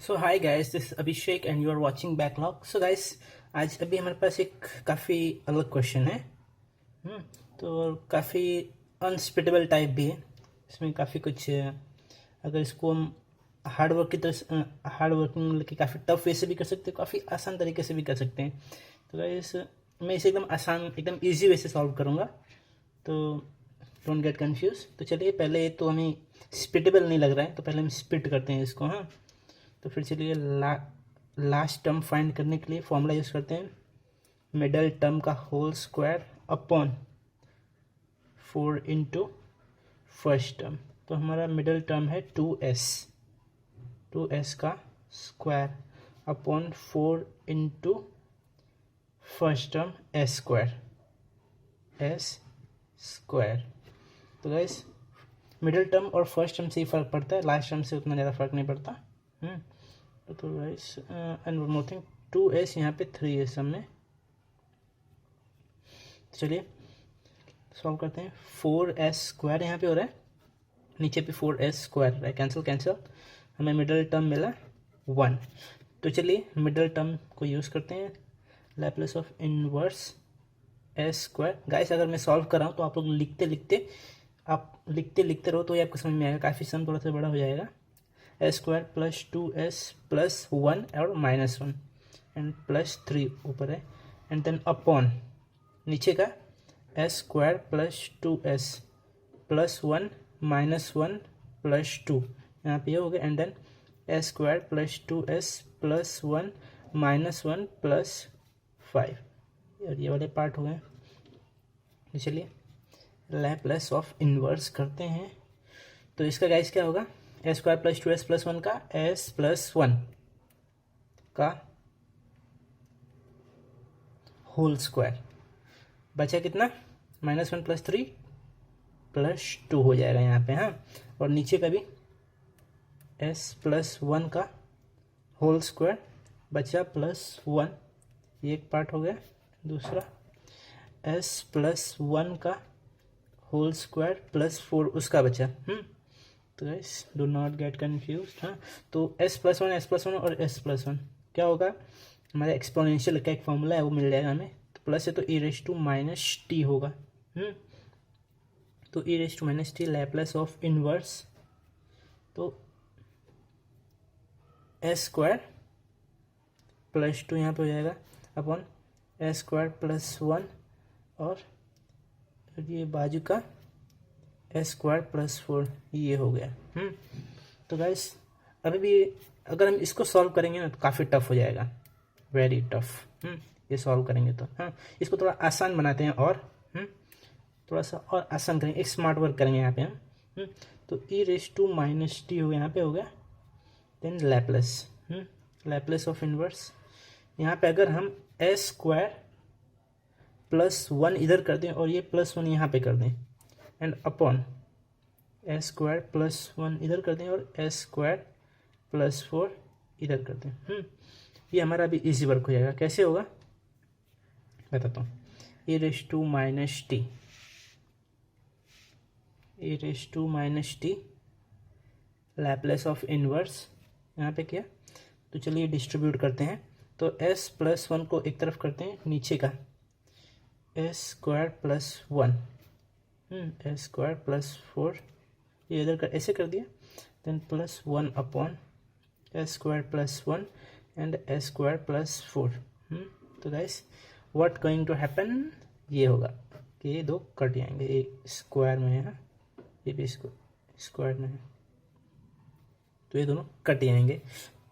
So hi guys, this Abhishek and you are watching backlog. So guys, आज अभी हमारे पास एक काफ़ी अलग क्वेश्चन है। तो काफ़ी अनस्पिटेबल टाइप भी है। इसमें काफ़ी कुछ अगर इसको हम हार्ड वर्क की तरह हार्ड वर्किंग मतलब कि काफ़ी टफ वे से भी कर सकते हैं, काफ़ी आसान तरीके से भी कर सकते हैं। तो गाइस, मैं इसे एकदम आसान एकदम ईजी वे से सॉल्व करूँगा, तो डोंट गेट कंफ्यूज। तो चलिए, पहले तो हमें स्पिटेबल नहीं लग रहा है, तो पहले हम स्पिट करते हैं इसको। हाँ, तो फिर चलिए लास्ट टर्म फाइंड करने के लिए फॉर्मूला यूज़ करते हैं, मिडल टर्म का whole square upon 4 into first term. तो हमारा मिडल टर्म है 2s का square upon 4 into first term s square. तो गाइस, मिडिल टर्म और फर्स्ट टर्म से ही फ़र्क पड़ता है, लास्ट टर्म से उतना ज़्यादा फर्क नहीं पड़ता। तो guys, and one more thing, 2s यहाँ पे 3s हमने। चलिए सॉल्व करते हैं। 4s स्क्वायर यहाँ पे हो रहा है, नीचे पे 4s स्क्वायर है, कैंसिल हमें मिडिल टर्म मिला 1। तो चलिए मिडिल टर्म को यूज़ करते हैं, Laplace of inverse S square. Guys, अगर मैं सॉल्व कर रहा हूँ तो आप लोग लिखते लिखते रहो तो ये आपको समझ में आएगा, काफ़ी सम थोड़ा सा बड़ा हो जाएगा। S square plus 2s plus 1 और -1 एंड प्लस 3 ऊपर है, एंड देन अपॉन नीचे का s square plus 2s plus 1 -1 plus 2, यहाँ पे ये हो गया, and then s square plus 2s plus 1 -1 plus 5, और ये वाले पार्ट हो गए। चलिए लैप्लेस ऑफ इनवर्स करते हैं। तो इसका गाइस क्या होगा, S square plus 2s plus 1 का s प्लस 1 का होल स्क्वायर, बचा कितना, -1 प्लस 3 प्लस 2 हो जाएगा यहाँ पे। हाँ, और नीचे का भी s प्लस 1 का होल स्क्वायर बचा प्लस 1, ये एक पार्ट हो गया। दूसरा s प्लस 1 का होल स्क्वायर प्लस 4 उसका बचा। तो guys, do not get confuse. हाँ, तो s प्लस 1 और s प्लस 1 क्या होगा, हमारा एक्सपोनेंशियल का एक फॉर्मूला है, वो मिल जाएगा हमें। तो प्लस है तो e raise to minus t होगा। तो e raise to minus t Laplace of inverse, तो एस स्क्वायर प्लस 2 यहाँ पे हो जाएगा अपॉन एस स्क्वायर प्लस 1 और ये बाजू का एस स्क्वायर प्लस 4, ये हो गया। तो गाइस, अभी भी अगर हम इसको सॉल्व करेंगे ना तो काफ़ी टफ हो जाएगा, वेरी टफ। ये सॉल्व करेंगे तो हाँ, इसको थोड़ा आसान बनाते हैं और थोड़ा सा और आसान करेंगे, एक स्मार्ट वर्क करेंगे यहाँ पे हम। तो ई रेज टू माइनस टी हो यहाँ पे हो गया, देन लैप्लेस ऑफ इनवर्स। यहाँ पे अगर हम एस स्क्वायर प्लस 1 इधर कर दें और ये प्लस 1 यहाँ पे कर दें, and upon s square plus 1 इधर कर दें और एस स्क्वायर प्लस 4 इधर कर दें। ये हमारा अभी इजी वर्क हो जाएगा। कैसे होगा बताता हूँ। A raise to minus t Laplace of inverse यहाँ पे किया, तो चलिए डिस्ट्रीब्यूट करते हैं। तो s प्लस 1 को एक तरफ करते हैं, नीचे का s square plus 1, s square plus 4 ये इधर कर ऐसे कर दिया, then plus 1 upon s square plus 1 and s square plus 4। तो guys, what going to happen, ये होगा कि ये दो कट जाएंगे, एक स्क्वायर में है, ये भी स्क्वायर में है, तो ये दोनों कट जाएंगे।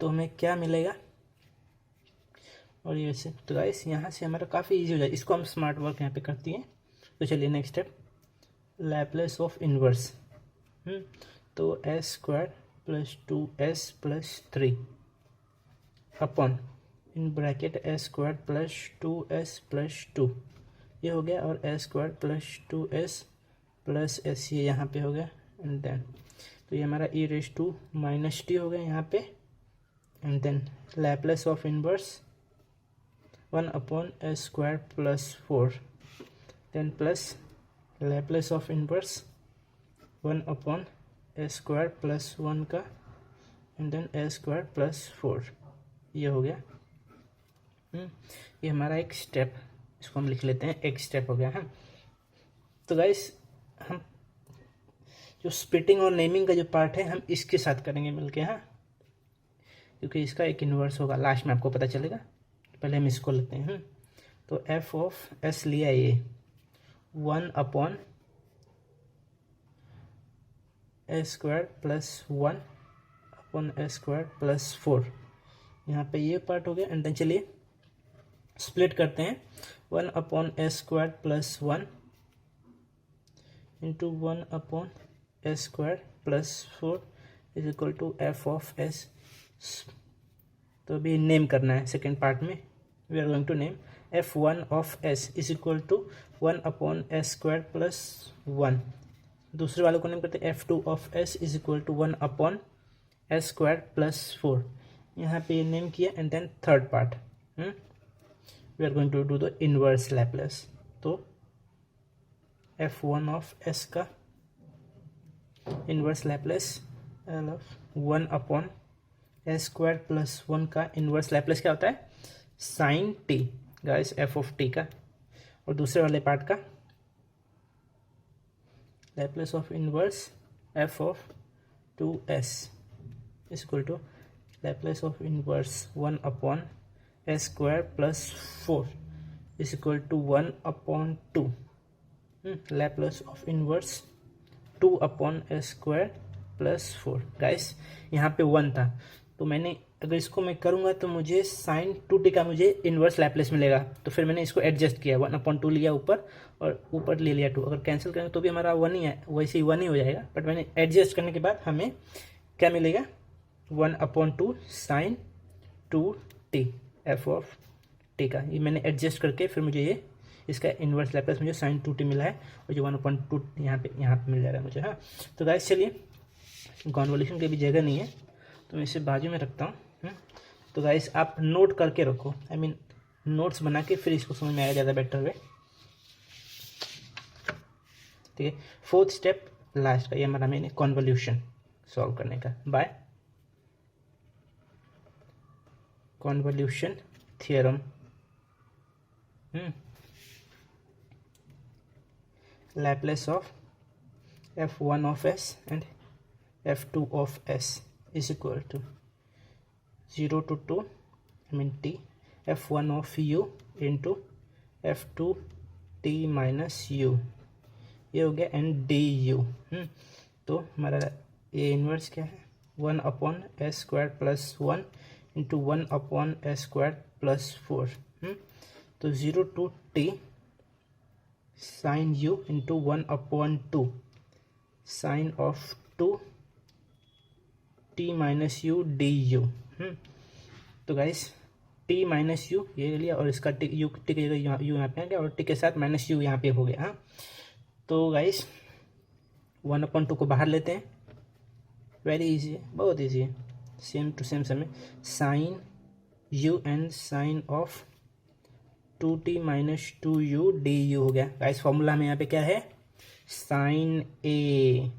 तो हमें क्या मिलेगा, और ये वैसे। तो गाइस, यहाँ से हमारा काफ़ी इजी हो जाए, इसको हम स्मार्ट वर्क यहाँ पे करती हैं। तो चलिए next step, Laplace of inverse. तो s square plus 2s plus 3 upon in bracket s square plus 2s plus 2, ये हो गया, और s square plus 2s plus s ये यहाँ पे हो गया, एंड देन तो ये हमारा e raise to minus t हो गया यहाँ पे, and then Laplace of inverse 1 upon s square plus 4, then plus Laplace of inverse 1 upon s square plus 1 का and then a square plus 4, ये हो गया। ये हमारा एक स्टेप, इसको हम लिख लेते हैं, एक स्टेप हो गया है। तो गाइस हम जो स्प्लिटिंग और नेमिंग का जो पार्ट है हम इसके साथ करेंगे मिलके, हाँ, क्योंकि इसका एक इन्वर्स होगा, लास्ट में आपको पता चलेगा। पहले हम इसको लेते हैं। तो एफ ऑफ एस लिया ये 1 upon a square plus 1 upon a square plus 4, यहाँ पे ये पार्ट हो गया। एंड देन चलिए स्प्लिट करते हैं। 1 upon a square plus 1 into 1 upon a square plus 4 is equal to f of s. तो अभी नेम करना है सेकेंड पार्ट में। We are going to name f1 of s is equal to 1 upon s square plus 1। दूसरे वाले को name करते हैं f2 of s is equal to 1 upon s square plus 4। यहाँ पे ये नेम किया। And then third part we are going to do the inverse Laplace. तो f1 ऑफ s का inverse Laplace 1 upon a square plus 1 का inverse Laplace क्या होता है, sine t guys, f of t का। और दूसरे वाले पार्ट का Laplace of inverse f of 2s is equal to Laplace of inverse 1 upon a square plus 4 is equal to 1 upon 2। Laplace of inverse 2 upon a square plus 4। Guys यहाँ पे 1 था, तो मैंने अगर इसको मैं करूँगा तो मुझे साइन 2t का मुझे इन्वर्स लैप्लेस मिलेगा। तो फिर मैंने इसको एडजस्ट किया, 1/2 लिया ऊपर और ऊपर ले लिया 2। अगर कैंसिल करेंगे तो भी हमारा 1 ही है, वैसे ही 1 ही हो जाएगा। बट मैंने एडजस्ट करने के बाद हमें क्या मिलेगा, 1/2 sign 2t F of t का। ये मैंने एडजस्ट करके फिर मुझे ये इसका इन्वर्स लैप्लेस मुझे साइन 2t मिला है, और जो 1/2 यहाँ पे मिल जाएगा मुझे। हाँ, तो गाइस चलिए, कॉन्वोल्यूशन की भी जगह नहीं है तो मैं इसे बाजू में रखता हूँ। तो गाइस आप नोट करके रखो, आई मीन नोट्स बना के, फिर इसको समझ में आएगा ज़्यादा बेटर वे। ठीक है, फोर्थ स्टेप लास्ट का, ये हमारा मैंने कॉन्वोल्यूशन सॉल्व करने का by convolution theorem. Laplace of f1 of s and f2 of s is equal to 0 to 2 I mean t f1 of u into f2 t minus u, ये हो गया and D u. तो हमारा ये inverse क्या है, 1 upon s square plus 1 into 1 upon s square plus 4। तो 0 to t sine u into 1 upon 2 sine of 2 t minus u d u. तो गाइस टी माइनस यू ये ले लिया, और इसका टी यू टी की जगह यू यहाँ पे आ गया, और टी के साथ माइनस यू यहाँ पे हो गया। हाँ, तो गाइस 1/2 को बाहर लेते हैं, वेरी इजी है, बहुत इजी है, सेम टू सेम समय sine u and sine of 2t minus 2u d u हो गया। गाइस फॉर्मूला में यहाँ पे क्या है, sine a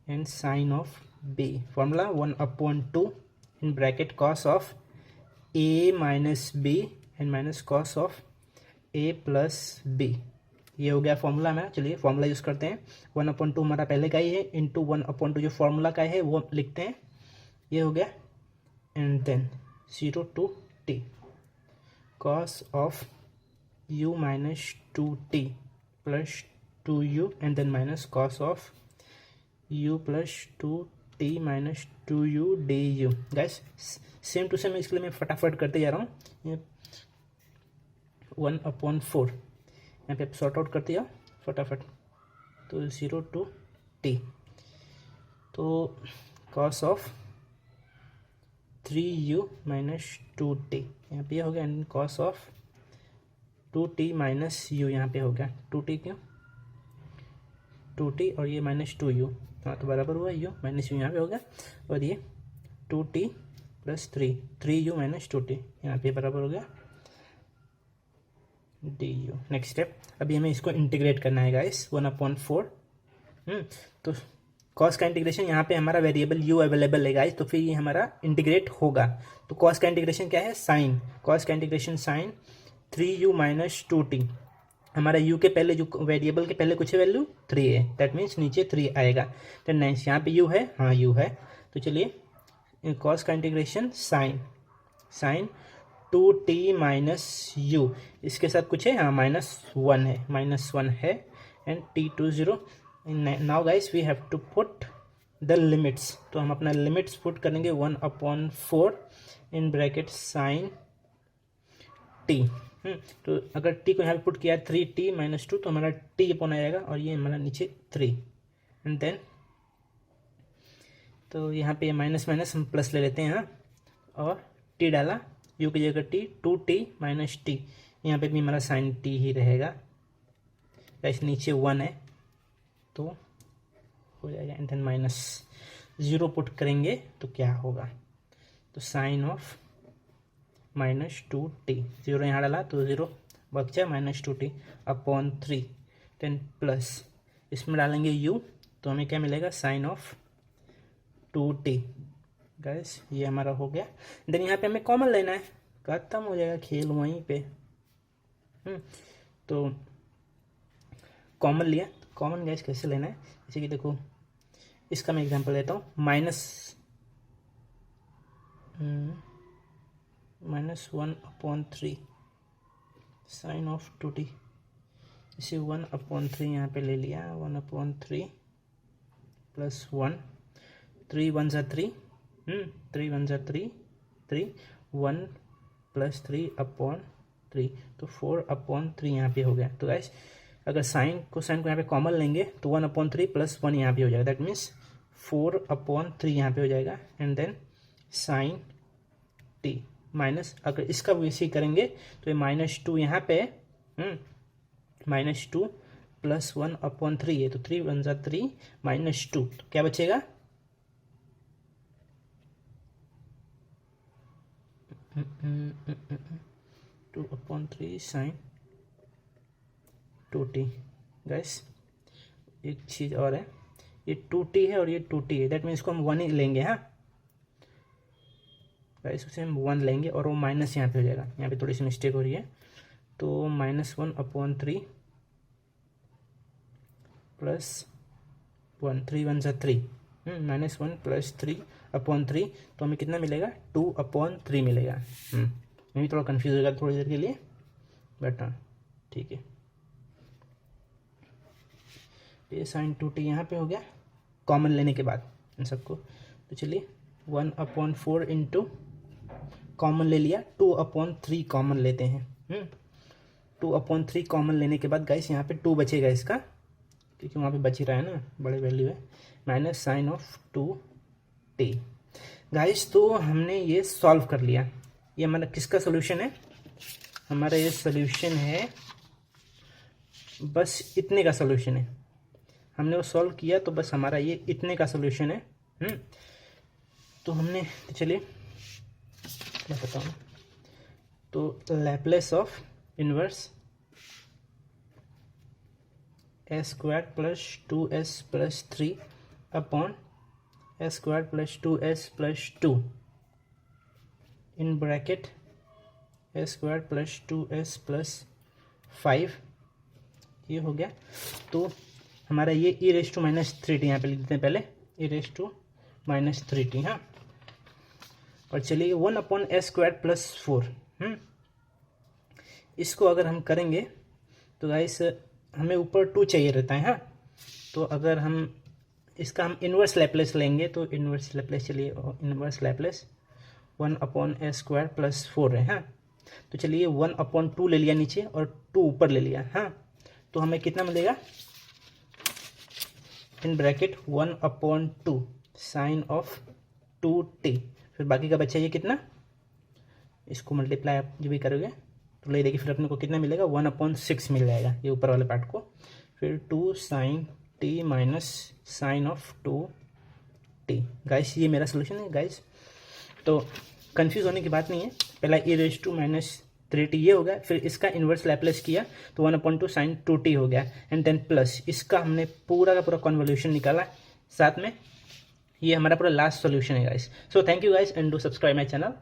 and sine of b। Formula 1/2 in bracket cos of a minus b and minus cos of a plus b, ये हो गया फॉर्मूला में। चलिए फॉर्मूला यूज़ करते हैं। 1/2 हमारा पहले का ही है, इंटू 1/2 जो फॉर्मूला का है वो लिखते हैं, ये हो गया। And then 0 to t cos of u minus 2t plus 2u and then minus cos of u plus 2t minus 2u d u. Guys same to same, इसके लिए मैं फटाफट करते जा रहा हूँ। 1/4 यहाँ पे सॉर्ट आउट करते जाओ फटाफट। तो 0 टू t, तो cos of 3u minus 2t यहाँ पे हो गया, and cos of 2t minus u यहाँ पे हो गया। 2t क्यों, 2t और ये माइनस 2u, हाँ तो बराबर हुआ, u माइनस यू यहाँ पे हो गया, और ये 2t plus 3u minus 2t यहाँ पे बराबर हो गया डी यू। नेक्स्ट स्टेप, अभी हमें इसको इंटीग्रेट करना है गाइस 1/4। तो कॉस का इंटीग्रेशन यहाँ पे हमारा वेरिएबल u अवेलेबल है गाइस, तो फिर ये हमारा इंटीग्रेट होगा। तो कॉस का इंटीग्रेशन क्या है, साइन, कॉस का integration sine 3u minus 2t। हमारा u के पहले जो वेरिएबल के पहले कुछ वैल्यू 3 है, दैट मीन्स नीचे 3 आएगा। तो नाइस, यहाँ पे u है, हाँ u है। तो चलिए कॉस का integration sign 2t minus u, इसके साथ कुछ है, हाँ -1 है and t to 0। Now guys we have to put the limits, तो हम अपना लिमिट्स पुट करेंगे 1/4 इन ब्रैकेट साइन t। तो अगर t को यहाँ पे पुट किया 3t माइनस 2, तो हमारा t अपॉन आ जाएगा और ये हमारा नीचे 3 एंड देन तो यहाँ पे माइनस माइनस हम प्लस ले लेते हैं यहाँ, और t डाला, u की जगह t, 2t माइनस t, यहाँ पे भी हमारा साइन t ही रहेगा। गाइस नीचे 1 है तो हो जाएगा एंड देन माइनस 0 पुट करेंगे तो क्या होगा, तो साइन ऑफ -2t, 0 यहाँ डाला तो 0 बचा -2t अपॉन 3, देन प्लस इसमें डालेंगे u, तो हमें क्या मिलेगा, साइन ऑफ 2t। गाइस ये हमारा हो गया। देन यहाँ पे हमें कॉमन लेना है, खत्म हो जाएगा खेल वहीं पे। तो कॉमन लिया, कॉमन गाइस कैसे लेना है, जैसे कि देखो इसका मैं एग्जांपल लेता हूँ, -1/3 साइन ऑफ 2t, इसे 1/3 यहाँ पे ले लिया, 1/3 प्लस 1, 3 1 जा 3, 3 1 जा 3, 1 प्लस 3/3, तो 4/3 यहाँ पे हो गया। तो गाइस अगर साइन को यहाँ पे कॉमन लेंगे तो 1/3 प्लस 1 यहाँ पे हो जाएगा, दैट मीन्स 4/3 यहाँ पे हो जाएगा and then sine t minus, अगर इसका वैसे ही करेंगे तो ये -2 यहाँ पे, -2 प्लस 1/3 है, तो 3 1 जा 3 -2, तो क्या बचेगा, 2/3 साइन 2t। गाइस एक चीज़ और है, ये 2t है और ये 2t है, दैट मीन्स इसको हम 1 ही लेंगे। हाँ गाइस उसे हम 1 लेंगे और वो माइनस यहाँ पे हो जाएगा, यहाँ पे थोड़ी सी मिस्टेक हो रही है, तो -1/3 प्लस 1, 3 1 जा 3, -1 प्लस 3/3, तो हमें कितना मिलेगा, 2/3 मिलेगा। मैं भी थोड़ा कन्फ्यूज हो गया थोड़ी देर के लिए, बट हाँ ठीक है। ये साइन 2t यहाँ पे हो गया कॉमन लेने के बाद इन सबको। तो चलिए 1/4 इंटू कॉमन ले लिया, 2/3 कॉमन लेते हैं। 2/3 कॉमन लेने के बाद गाइस यहाँ पे 2 बचेगा इसका, क्योंकि वहाँ पे बच ही रहा है ना, बड़े वैल्यू है, minus sine of 2t। Guys तो हमने ये सॉल्व कर लिया। ये हमारा किसका सोल्यूशन है, हमारा ये सोल्यूशन है, बस इतने का सोल्यूशन है, हमने वो सॉल्व किया तो बस हमारा ये इतने का सोल्यूशन है। तो हमने, चलिए मैं बताऊँ, तो Laplace of inverse s² plus 2s plus 3 upon s² plus 2s plus 2 in bracket s² plus 2s plus 5, ये हो गया। तो हमारा ये e⁻³ यहाँ पे लिख देते हैं पहले, e⁻³ हाँ। और चलिए 1/s² प्लस 4, इसको अगर हम करेंगे तो गाइस हमें ऊपर 2 चाहिए रहता है। हाँ तो अगर हम इसका हम इन्वर्स लैप्लेस लेंगे, तो इन्वर्स लैप्लेस, चलिए इन्वर्स लैप्लेस 1/s² प्लस 4 है। हाँ तो चलिए 1/2 ले लिया नीचे और 2 ऊपर ले लिया। हाँ तो हमें कितना मिलेगा, in bracket 1/2 sign of 2t, फिर बाकी का बच्चा ये कितना, इसको मल्टीप्लाई आप जो भी करोगे तो ले देखिए, फिर अपने को कितना मिलेगा, 1/6 मिल जाएगा ये ऊपर वाले पार्ट को, फिर 2 sine t minus sine of 2t। Guys ये मेरा सोल्यूशन है गाइस, तो कंफ्यूज होने की बात नहीं है। पहला e⁻³ ये हो गया, फिर इसका इन्वर्स लैप्लेस किया तो 1/2 साइन 2t हो गया, एंड देन प्लस इसका हमने पूरा का पूरा कन्वोल्यूशन निकाला, साथ में ये हमारा पूरा लास्ट सॉल्यूशन है guys. So thank you guys and do subscribe my channel.